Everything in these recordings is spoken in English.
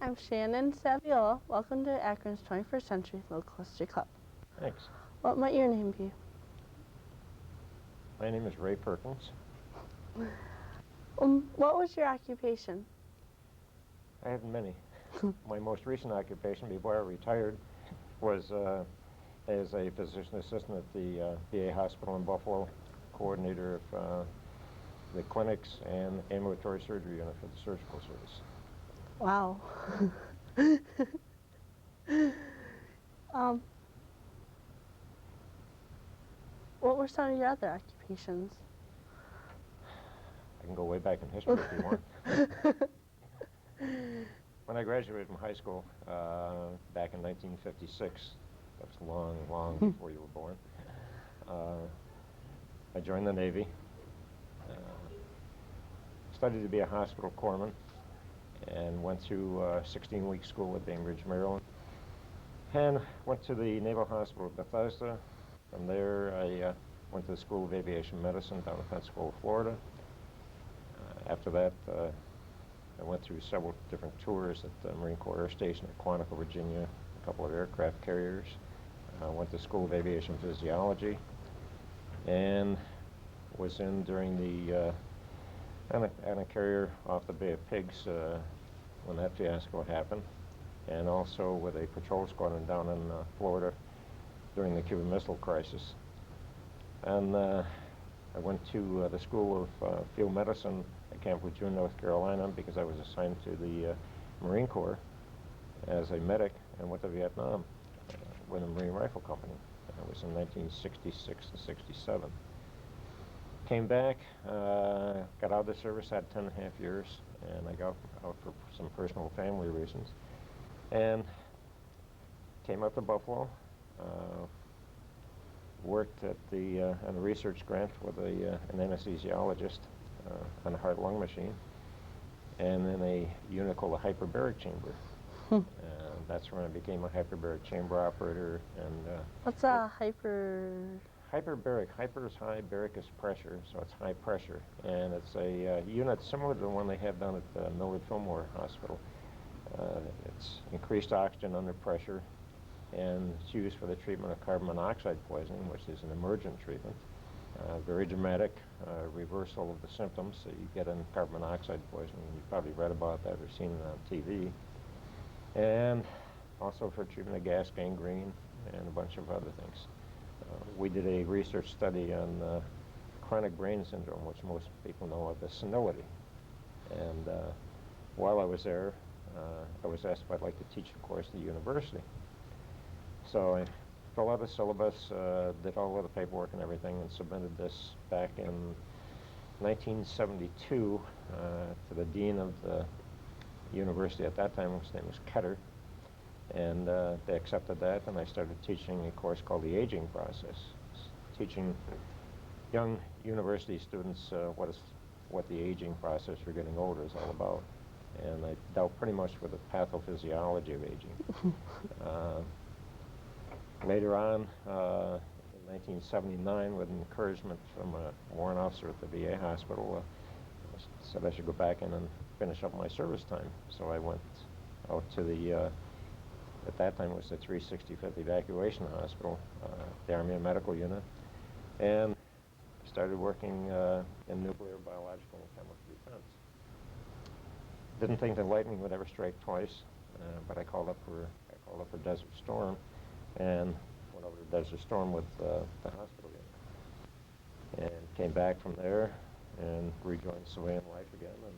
I'm Shannon Saviola. Welcome to Akron's 21st Century Local History Club. Thanks. What might your name be? My name is Ray Perkins. What was your occupation? I have many. My most recent occupation before I retired was as a physician assistant at the VA hospital in Buffalo, coordinator of the clinics and ambulatory surgery unit for the surgical service. Wow. um, what were some of your other occupations? I can go way back in history if you want. When I graduated from high school back in 1956, that's long before you were born, I joined the Navy, studied to be a hospital corpsman, and went through 16-week school at Bainbridge, Maryland, and went to the Naval Hospital at Bethesda. From there, I went to the School of Aviation Medicine down in Pensacola, Florida. After that, I went through several different tours at the Marine Corps Air Station at Quantico, Virginia, a couple of aircraft carriers. Went to School of Aviation Physiology, and was in during the on a carrier off the Bay of Pigs when that fiasco happened, and also with a patrol squadron down in Florida during the Cuban Missile Crisis. And I went to the School of Field Medicine at Camp Lejeune, North Carolina, because I was assigned to the Marine Corps as a medic and went to Vietnam with the Marine Rifle Company. That was in 1966 and 67. Came back, got out of the service, had 10 and a half years, and I got out for some personal family reasons. And came up to Buffalo, worked at on a research grant with an anesthesiologist on a heart-lung machine, and in a unit called a hyperbaric chamber. That's when I became a hyperbaric chamber operator. And What's a hyper? Hyperbaric. Hyper is high, baric is pressure, so it's high pressure. And it's a unit similar to the one they have down at Millard Fillmore Hospital. It's increased oxygen under pressure, and it's used for the treatment of carbon monoxide poisoning, which is an emergent treatment. Very dramatic reversal of the symptoms that you get in carbon monoxide poisoning. You've probably read about that or seen it on TV. And also for treatment of gas gangrene and a bunch of other things. We did a research study on chronic brain syndrome, which most people know of as senility. And while I was there, I was asked if I'd like to teach a course at the university. So I filled out the syllabus, did all of the paperwork and everything, and submitted this back in 1972 to the dean of the university at that time. His name was Ketter. And they accepted that, and I started teaching a course called the aging process, teaching young university students what the aging process for getting older is all about. And I dealt pretty much with the pathophysiology of aging. Later on, in 1979, with encouragement from a warrant officer at the VA hospital, said I should go back in and finish up my service time. So I went out to the at that time it was the 365th Evacuation Hospital, the Army Medical Unit, and started working in nuclear, biological, and chemical defense. Didn't think the lightning would ever strike twice, but I called up for Desert Storm, and went over to Desert Storm with the hospital unit, and came back from there and rejoined civilian life again. And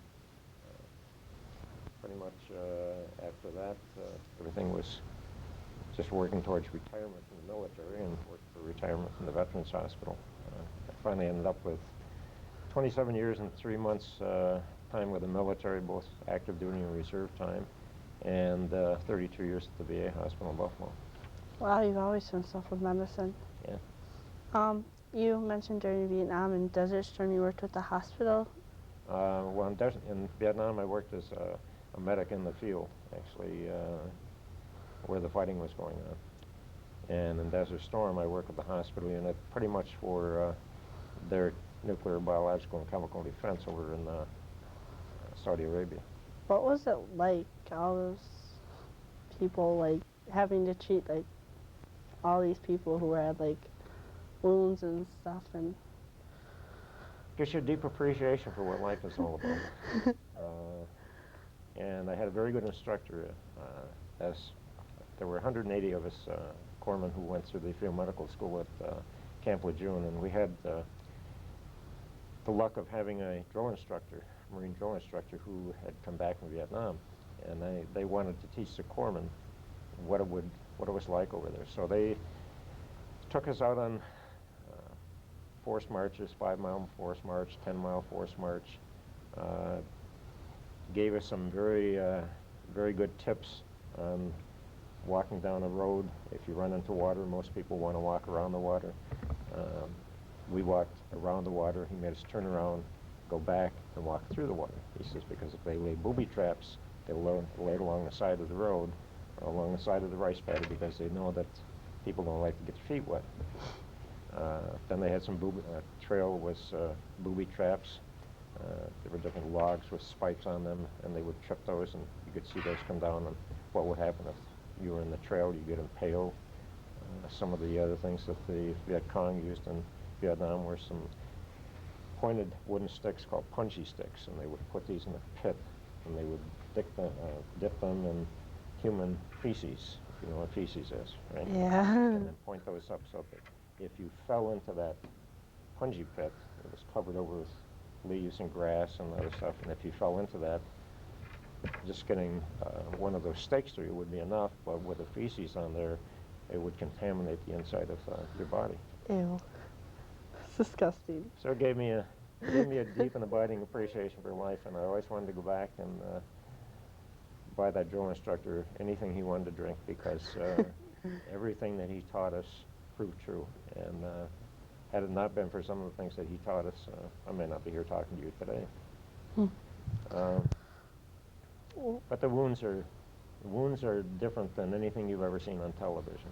pretty much after that, everything was just working towards retirement from the military and worked for retirement from the Veterans Hospital. I finally ended up with 27 years and 3 months time with the military, both active duty and reserve time, and 32 years at the VA hospital in Buffalo. Wow, you've always done stuff with medicine. Yeah. You mentioned during Vietnam and Desert Storm you worked with the hospital. Well, in Vietnam, I worked as a medic in the field, actually, where the fighting was going on. And in Desert Storm, I worked with the hospital unit pretty much for their nuclear, biological, and chemical defense over in Saudi Arabia. What was it like, all those people, like, having to treat, like, all these people who had, like, wounds and stuff, and... Gives you a deep appreciation for what life is all about. And I had a very good instructor. As there were 180 of us corpsmen who went through the field medical school at Camp Lejeune, and we had the luck of having a drill instructor, Marine drill instructor, who had come back from Vietnam, and they wanted to teach the corpsmen what it was like over there. So they took us out on forced marches, 5-mile forced march, 10-mile forced march. Gave us some very good tips on walking down a road. If you run into water, most people want to walk around the water. We walked around the water. He made us turn around, go back, and walk through the water. He says because if they lay booby traps, they'll lay it along the side of the road or along the side of the rice paddy because they know that people don't like to get their feet wet. Then they had some trail was booby traps. There were different logs with spikes on them, and they would trip those, and you could see those come down. And what would happen if you were in the trail? You get impaled. Some of the other things that the Viet Cong used in Vietnam were some pointed wooden sticks called punchy sticks, and they would put these in a pit, and they would dip them in human feces, if you know what feces is, right? Yeah. And then point those up so that if you fell into that punji pit, it was covered over with leaves and grass and other stuff, and if you fell into that, just getting one of those stakes through you would be enough, but with the feces on there, it would contaminate the inside of your body. Ew. It's disgusting. So it gave me a deep and abiding appreciation for life, and I always wanted to go back and buy that drill instructor anything he wanted to drink, because everything that he taught us proved true. And had it not been for some of the things that he taught us, I may not be here talking to you today. But the wounds are different than anything you've ever seen on television.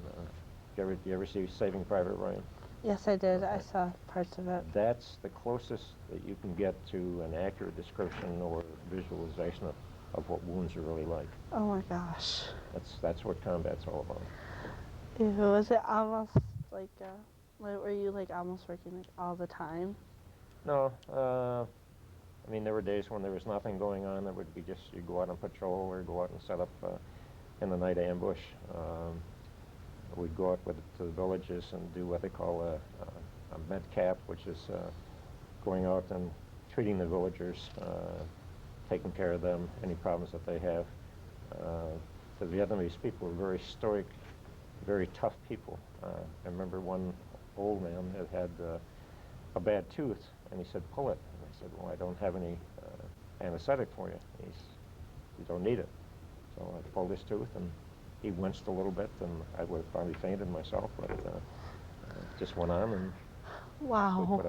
Do you ever see Saving Private Ryan? Yes, I did. I saw parts of it. That's the closest that you can get to an accurate description or visualization of what wounds are really like. Oh my gosh. That's what combat's all about. Ew, was it almost like, were you like almost working like all the time? No, I mean, there were days when there was nothing going on. There would be just, you go out on patrol or go out and set up in the night ambush. We'd go out to the villages and do what they call a med cap, which is going out and treating the villagers, taking care of them, any problems that they have. The Vietnamese people were very stoic, very tough people. I remember one old man that had a bad tooth, and he said, "Pull it." And I said, "Well, I don't have any anesthetic for you." You don't need it. So I pulled his tooth, and he winced a little bit, and I would have probably fainted myself, but just went on, and wow.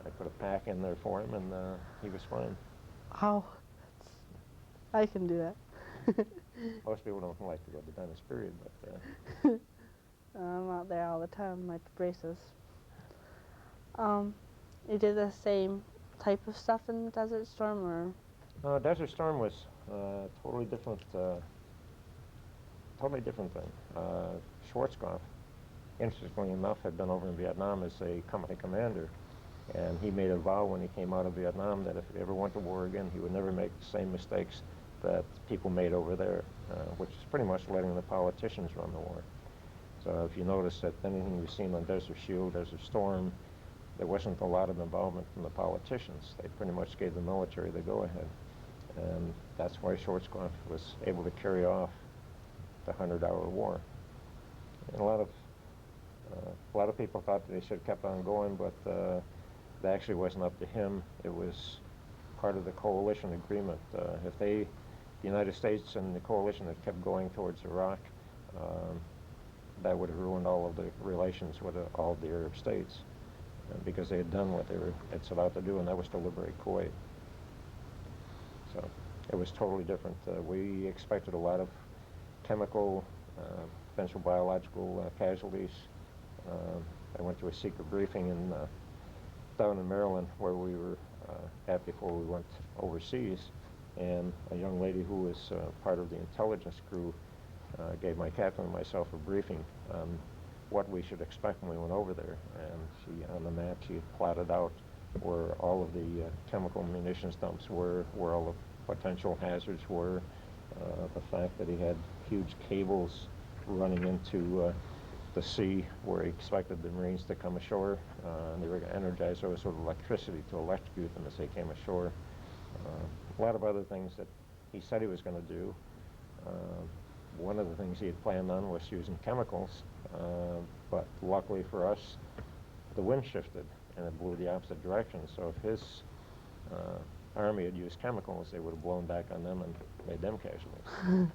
I put a pack in there for him, and he was fine. Wow. I can do that. Most people don't like to go to the dentist, period, but... I'm out there all the time, like the braces. You did the same type of stuff in Desert Storm, or? Desert Storm was totally different thing. Schwarzkopf, interestingly enough, had been over in Vietnam as a company commander, and he made a vow when he came out of Vietnam that if he ever went to war again, he would never make the same mistakes that people made over there, which is pretty much letting the politicians run the war. So if you notice that anything you've seen on Desert Shield, Desert Storm, there wasn't a lot of involvement from the politicians. They pretty much gave the military the go-ahead. And that's why Schwarzkopf was able to carry off the 100-hour war. And a lot of people thought that they should have kept on going, but that actually wasn't up to him. It was part of the coalition agreement. If the United States and the coalition had kept going towards Iraq, that would have ruined all of the relations with all of the Arab states, because they had done what they had set out to do, and that was to liberate Kuwait. So it was totally different. We expected a lot of chemical, potential biological casualties. I went to a secret briefing down in Maryland where we were at before we went overseas, and a young lady who was part of the intelligence crew gave my captain and myself a briefing on what we should expect when we went over there. And she, on the map, she had plotted out where all of the chemical munitions dumps were, where all the potential hazards were, the fact that he had huge cables running into the sea where he expected the Marines to come ashore, and they were going to energize those with electricity to electrocute them as they came ashore. A lot of other things that he said he was going to do. One of the things he had planned on was using chemicals, but luckily for us, the wind shifted and it blew the opposite direction. So if his army had used chemicals, they would have blown back on them and made them casualties.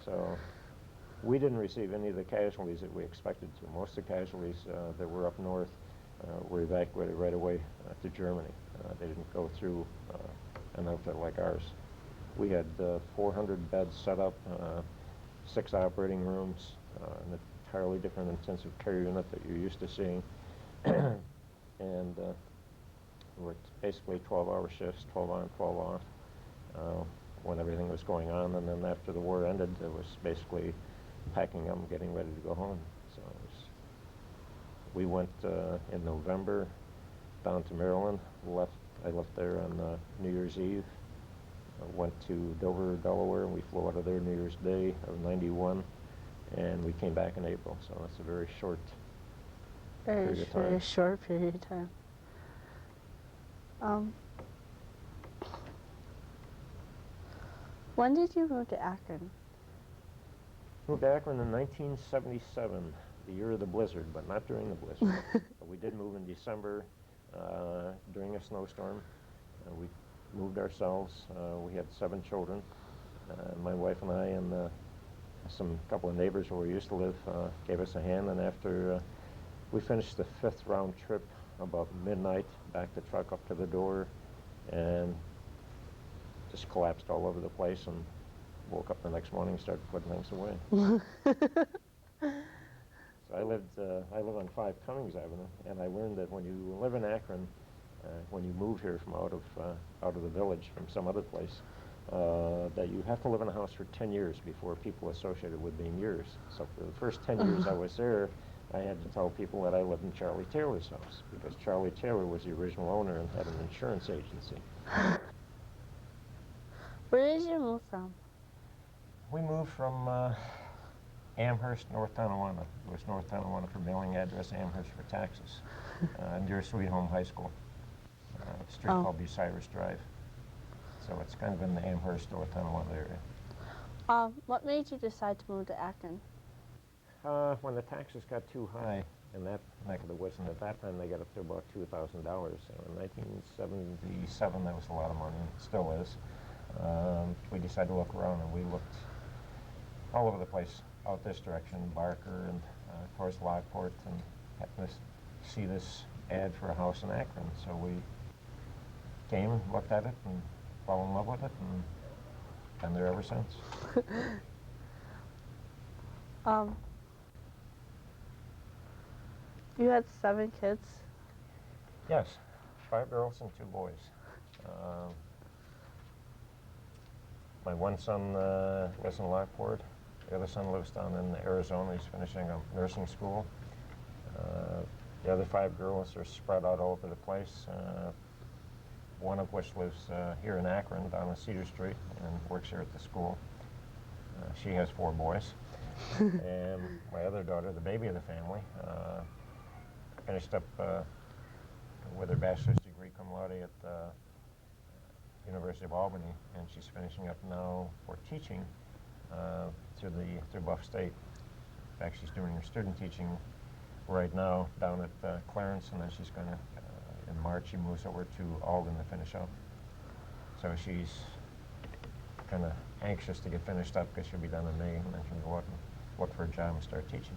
So we didn't receive any of the casualties that we expected to. Most of the casualties that were up north were evacuated right away to Germany. They didn't go through an outfit like ours. We had 400 beds set up, 6 operating rooms, an entirely different intensive care unit that you're used to seeing, and worked basically 12-hour shifts, 12 on, 12 off, when everything was going on. And then after the war ended, it was basically packing up and getting ready to go home. So we went in November down to Maryland. I left there on New Year's Eve. Went to Dover, Delaware, and we flew out of there New Year's Day of '91, and we came back in April. So it's a very short period of time. Very short period of time. When did you move to Akron? Moved to Akron in 1977, the year of the blizzard, but not during the blizzard. But we did move in December during a snowstorm. We moved ourselves. We had 7 children. My wife and I and some couple of neighbors where we used to live gave us a hand. And after we finished the 5th round trip about midnight, backed the truck up to the door and just collapsed all over the place, and woke up the next morning and started putting things away. So I live on 5 Cummings Avenue, and I learned that when you live in Akron, when you move here from out of the village from some other place, that you have to live in a house for 10 years before people associate it with being yours. So for the first 10 years I was there, I had to tell people that I lived in Charlie Taylor's house, because Charlie Taylor was the original owner and had an insurance agency. Where did you move from? We moved from Amherst, North Tonawanda. It was North Tonawanda for mailing address, Amherst for taxes. Near Sweet Home High School. A street called Bucyrus Drive. So it's kind of in the Amherst, North Tonawanda area. What made you decide to move to Akron? When the taxes got too high in that neck of the woods, and at that time they got up to about $2,000. So in 1977, that was a lot of money. It still is. We decided to look around, and we looked all over the place, out this direction, Barker and towards Lockport, and happened to see this ad for a house in Akron. So we came, looked at it, and fell in love with it, and been there ever since. You had 7 kids? Yes, 5 girls and 2 boys. My one son lives in Lockport. The other son lives down in Arizona. He's finishing a nursing school. The other 5 girls are spread out all over the place. One of which lives here in Akron, down on Cedar Street, and works here at the school. She has 4 boys. And my other daughter, the baby of the family, finished up with her bachelor's degree cum laude at University of Albany, and she's finishing up now for teaching through Buff State. In fact, she's doing her student teaching right now down at Clarence, and then she's going to, in March, she moves over to Alden to finish up. So she's kind of anxious to get finished up because she'll be done in May, and then she'll go out and look for a job and start teaching.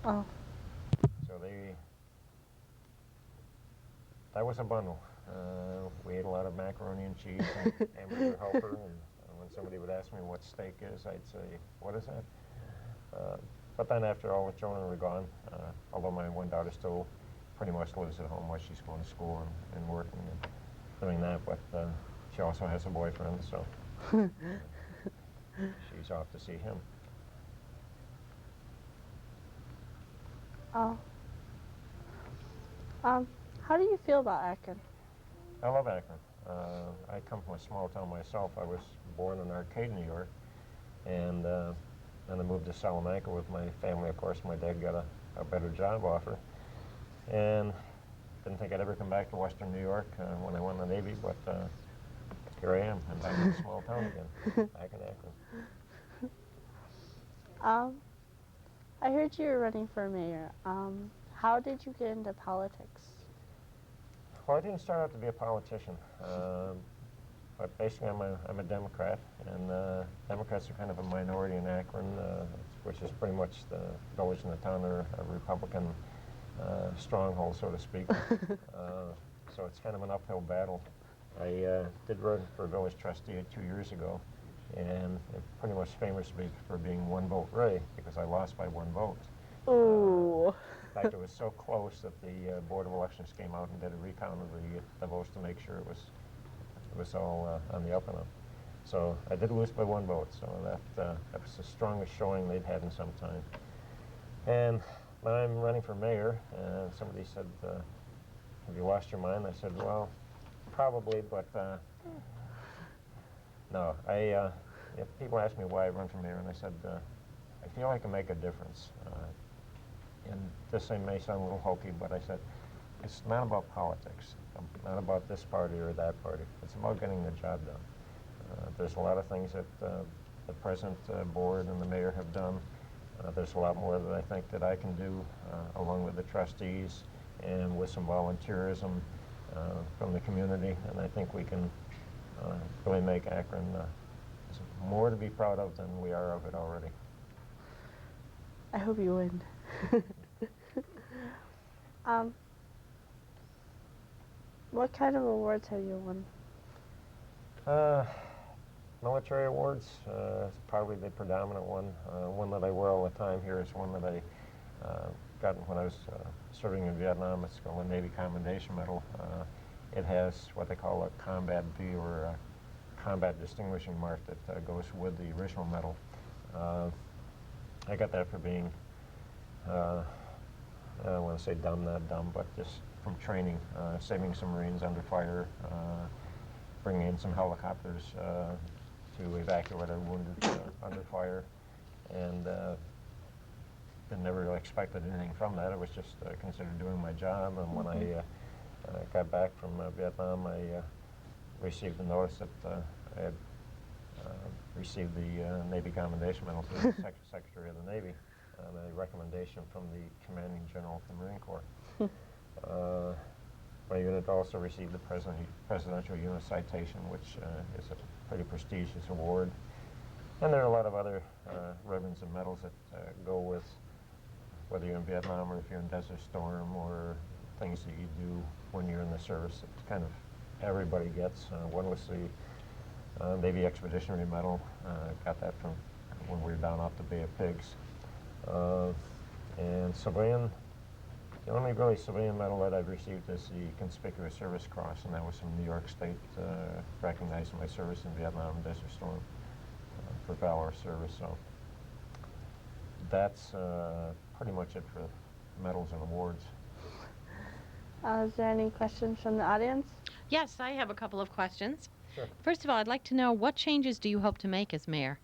Oh. So that was a bundle. We ate a lot of macaroni and cheese and hamburger helper, and when somebody would ask me what steak is, I'd say, what is that? But then after all the children were gone, although my one daughter still pretty much lives at home while she's going to school and working and doing that, but she also has a boyfriend, so she's off to see him. Oh. How do you feel about Akron? I love Akron. I come from a small town myself. I was born in Arcade, New York, and then I moved to Salamanca with my family. Of course, my dad got a better job offer, and didn't think I'd ever come back to Western New York when I went in the Navy, but here I am. I'm back in a small town again, back in Akron. I heard you were running for mayor. How did you get into politics? Well, I didn't start out to be a politician, but basically I'm a Democrat, and Democrats are kind of a minority in Akron, which is pretty much the village and the town are a Republican stronghold, so to speak. So it's kind of an uphill battle. I did run for village trustee 2 years ago, and pretty much famous for being one vote Ray, because I lost by 1 vote. Ooh. In fact, it was so close that the Board of Elections came out and did a recount of the votes to make sure it was all on the up and up. So I did lose by 1 vote, so that was the strongest showing they'd had in some time. And when I'm running for mayor, and somebody said, have you lost your mind? I said, well, probably, but no. If people ask me why I run for mayor, and I said, I feel I can make a difference. And this thing may sound a little hokey, but I said, it's not about politics. Not about this party or that party. It's about getting the job done. There's a lot of things that the present board and the mayor have done. There's a lot more that I think that I can do along with the trustees and with some volunteerism from the community. And I think we can really make Akron more to be proud of than we are of it already. I hope you win. What kind of awards have you won? Military awards is probably the predominant one. One that I wear all the time here is one that I got when I was serving in Vietnam. It's called a Navy Commendation Medal. It has what they call a Combat V, or a Combat Distinguishing Mark, that goes with the original medal. I got that for being, I don't want to say dumb, not dumb, but just from training, saving some Marines under fire, bringing in some helicopters to evacuate our wounded under fire, and never really expected anything from that. It was just considered doing my job. And when I got back from Vietnam, I received a notice that I had received the Navy Commendation Medal from the Secretary of the Navy, and a recommendation from the Commanding General of the Marine Corps. My unit also received the Presidential Unit Citation, which is a pretty prestigious award. And there are a lot of other ribbons and medals that go with whether you're in Vietnam or if you're in Desert Storm, or things that you do when you're in the service. It's kind of everybody gets. One was the Navy Expeditionary Medal. Got that from when we were down off the Bay of Pigs. And civilian, the only really civilian medal that I've received is the Conspicuous Service Cross, and that was from New York State, recognizing my service in Vietnam and Desert Storm for valor service. So that's pretty much it for medals and awards. Is there any questions from the audience? Yes, I have a couple of questions. Sure. First of all, I'd like to know, what changes do you hope to make as mayor?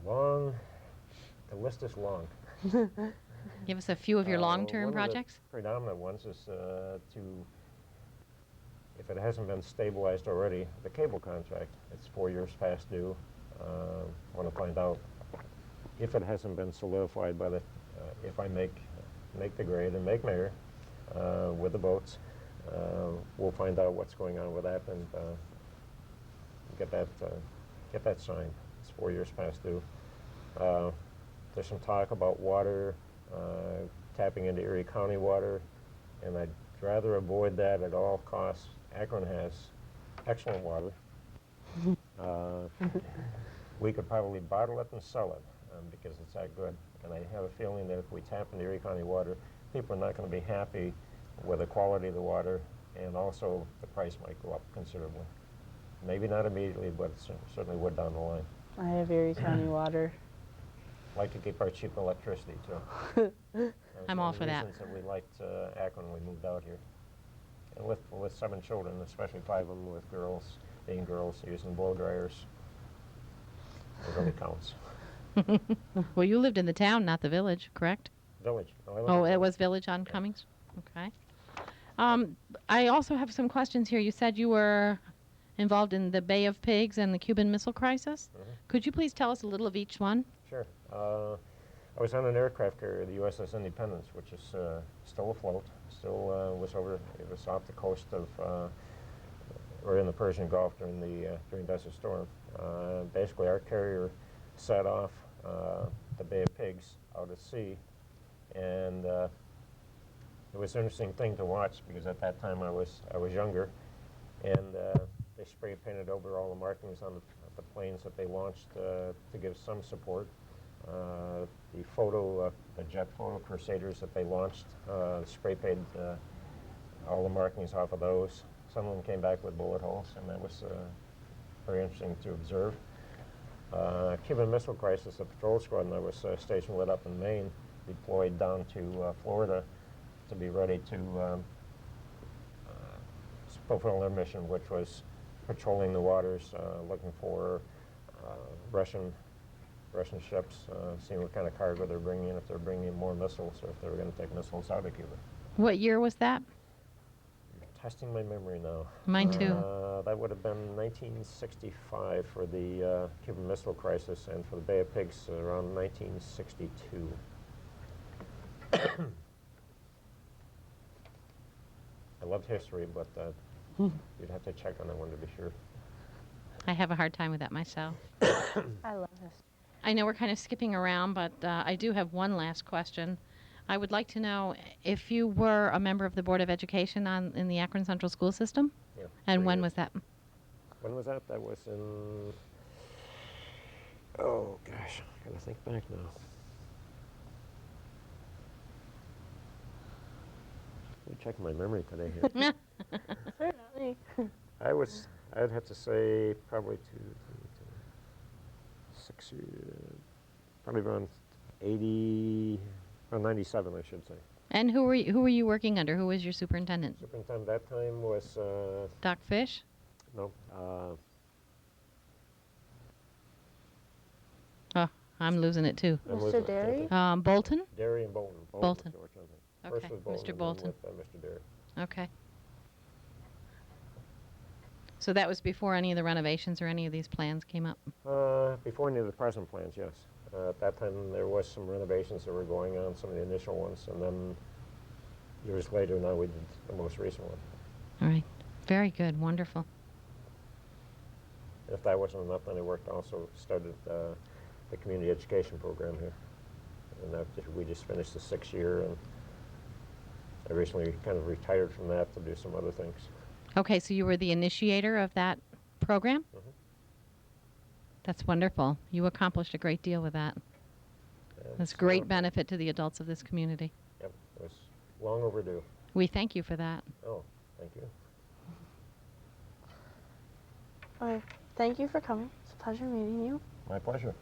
The list is long. Give us a few of your long-term projects. One of the predominant ones is if it hasn't been stabilized already, the cable contract. It's 4 years past due. Want to find out if it hasn't been solidified by the, if I make the grade and make mayor with the votes. We'll find out what's going on with that and get that signed. It's 4 years past due. There's some talk about water, tapping into Erie County water, and I'd rather avoid that at all costs. Akron has excellent water. We could probably bottle it and sell it because it's that good. And I have a feeling that if we tap into Erie County water, people are not going to be happy with the quality of the water and also the price might go up considerably. Maybe not immediately, but it certainly would down the line. I have Erie County water. Like to keep our cheap electricity too. I'm all for that. One of the reasons that we liked Akron when we moved out here. And with 7 children, especially 5 of them with girls, being girls, using blow dryers, it really counts. Well, you lived in the town, not the village, correct? Village. Oh, it was village on Cummings? Okay. I also have some questions here. You said you were involved in the Bay of Pigs and the Cuban Missile Crisis. Could you please tell us a little of each one? Sure. I was on an aircraft carrier, the USS Independence, which is still afloat. Still it was off the coast of, or in the Persian Gulf during Desert Storm. Basically, our carrier set off the Bay of Pigs out at sea, and it was an interesting thing to watch because at that time I was younger, and they spray painted over all the markings on the planes that they launched to give some support. The jet photo Crusaders that they launched, spray painted all the markings off of those. Some of them came back with bullet holes, and that was very interesting to observe. Cuban Missile Crisis, the patrol squadron that was stationed with up in Maine, deployed down to Florida to be ready to fulfill their mission, which was patrolling the waters, looking for Russian ships, seeing what kind of cargo they're bringing in, if they're bringing in more missiles, or if they were going to take missiles out of Cuba. What year was that? Testing my memory now. Mine too. That would have been 1965 for the Cuban Missile Crisis, and for the Bay of Pigs around 1962. I loved history, but you'd have to check on that one to be sure. I have a hard time with that myself. I love this. I know we're kind of skipping around, but I do have one last question. I would like to know if you were a member of the Board of Education in the Akron Central School System, Yeah. and when was that? When was that? That was in, oh gosh, I gotta think back now. Let me check my memory today here. Certainly. I'd have to say probably 6 years, probably around 97, I should say. And who were you working under? Who was your superintendent? Superintendent that time was, Doc Fish? no, Oh, I'm losing it too. Mr. Derry? Bolton? Derry and Bolton. Bolton. was George, I think. Okay, First was Mr. Bolton. Bolton. And then with Mr. Derry. Okay. So that was before any of the renovations or any of these plans came up? Before any of the present plans, yes. At that time, there was some renovations that were going on, some of the initial ones, and then years later, now we did the most recent one. All right. Very good. Wonderful. If that wasn't enough, then I started the community education program here. And we just finished the 6th year, and I recently kind of retired from that to do some other things. Okay, so you were the initiator of that program? Mhm. That's wonderful. You accomplished a great deal with that. And That's so- great benefit to the adults of this community. Yep, it was long overdue. We thank you for that. Oh, thank you. Okay. Thank you for coming. It's a pleasure meeting you. My pleasure.